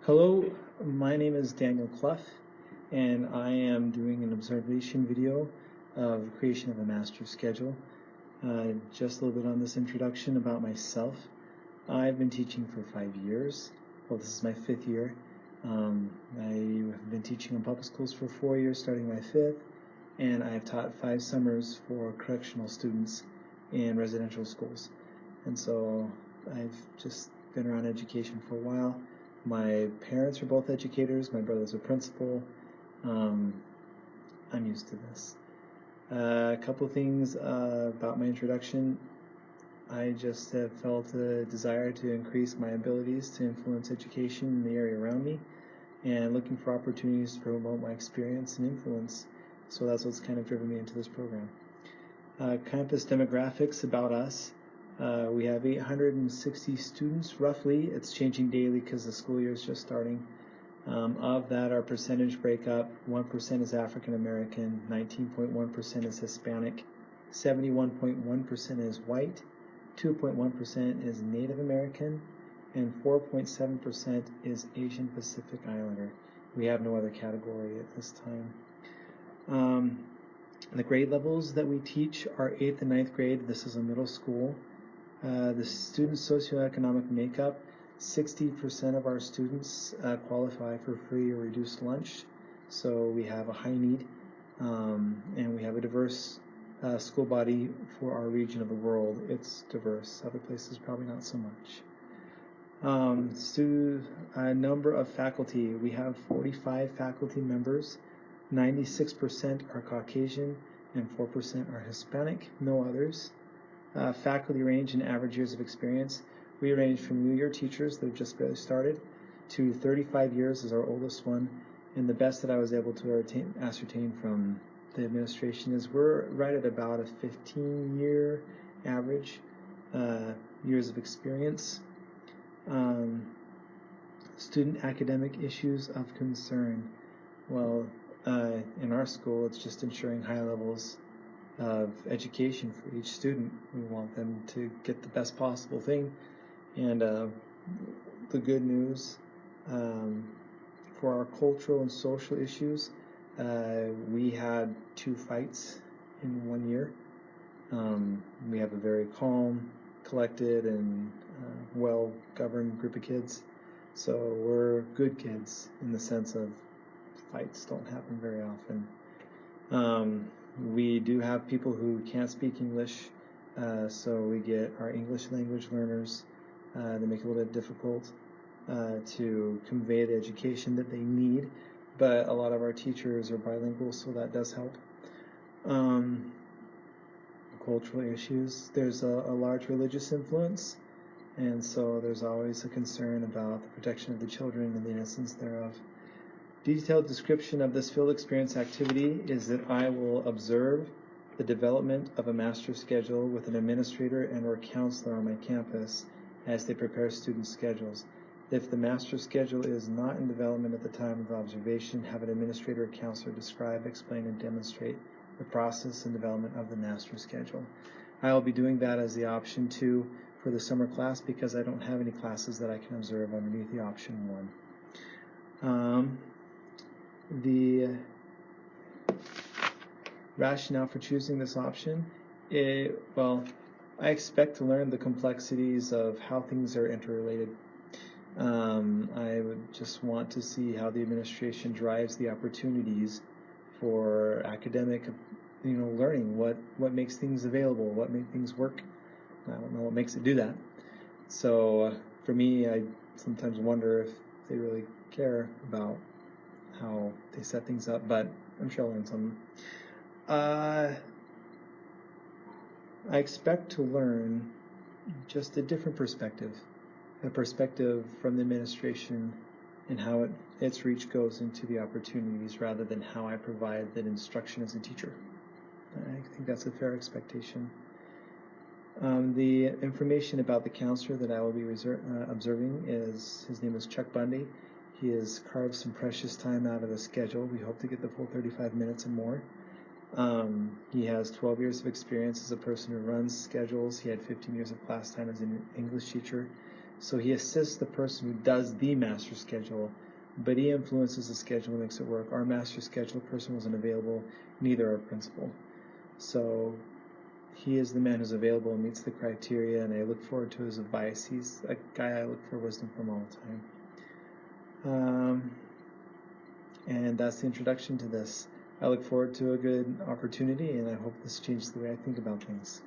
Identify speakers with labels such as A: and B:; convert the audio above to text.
A: Hello, my name is Daniel Clough, and I am doing an observation video of the creation of a master schedule. Just a little bit on this introduction about myself. I've been teaching for 5 years. Well, this is my 5th year. I have been teaching in public schools for 4 years, starting my 5th, and I've taught 5 summers for correctional students in residential schools. And so I've just been around education for a while. My parents are both educators. My brother's a principal. I'm used to this. A couple things about my introduction. I just have felt a desire to increase my abilities to influence education in the area around me, and looking for opportunities to promote my experience and influence. So that's what's kind of driven me into this program. Campus demographics about us. We have 860 students, roughly. It's changing daily because the school year is just starting. Of that, our percentage breakup, 1% is African American, 19.1% is Hispanic, 71.1% is white, 2.1% is Native American, and 4.7% is Asian Pacific Islander. We have no other category at this time. The grade levels that we teach are 8th and 9th grade. This is a middle school. The student socioeconomic makeup, 60% of our students qualify for free or reduced lunch. So we have a high need, and we have a diverse school body for our region of the world. It's diverse. Other places probably not so much. Number of faculty. We have 45 faculty members. 96% are Caucasian and 4% are Hispanic, no others. Faculty range and average years of experience. We range from new year teachers that have just barely started to 35 years is our oldest one, and the best that I was able to ascertain from the administration is we're right at about a 15-year average years of experience. Student academic issues of concern. Well, in our school, it's just ensuring high levels of education for each student. We want them to get the best possible thing. And the good news for our cultural and social issues, we had 2 fights in 1 year. We have a very calm, collected, and well-governed group of kids. So we're good kids in the sense of fights don't happen very often. We do have people who can't speak English, so we get our English language learners. They make it a little bit difficult to convey the education that they need, but a lot of our teachers are bilingual, so that does help. Cultural issues. There's a large religious influence, and so there's always a concern about the protection of the children and the innocence thereof. Detailed description of this field experience activity is that I will observe the development of a master schedule with an administrator and or counselor on my campus as they prepare student schedules. If the master schedule is not in development at the time of observation, have an administrator or counselor describe, explain, and demonstrate the process and development of the master schedule. I will be doing that as the option 2 for the summer class because I don't have any classes that I can observe underneath the option 1. The rationale for choosing this option, I expect to learn the complexities of how things are interrelated. I would just want to see how the administration drives the opportunities for academic, learning. What makes things available? What makes things work? I don't know what makes it do that. So for me, I sometimes wonder if they really care about how they set things up, but I'm sure I'll learn something. I expect to learn just a different perspective, a perspective from the administration and how its reach goes into the opportunities rather than how I provide that instruction as a teacher. I think that's a fair expectation. The information about the counselor that I will be observing is, his name is Chuck Bundy. He has carved some precious time out of the schedule. We hope to get the full 35 minutes and more. He has 12 years of experience as a person who runs schedules. He had 15 years of class time as an English teacher. So he assists the person who does the master schedule, but he influences the schedule and makes it work. Our master schedule person wasn't available, neither our principal. So he is the man who's available and meets the criteria, and I look forward to his advice. He's a guy I look for wisdom from all the time. And that's the introduction to this. I look forward to a good opportunity, and I hope this changes the way I think about things.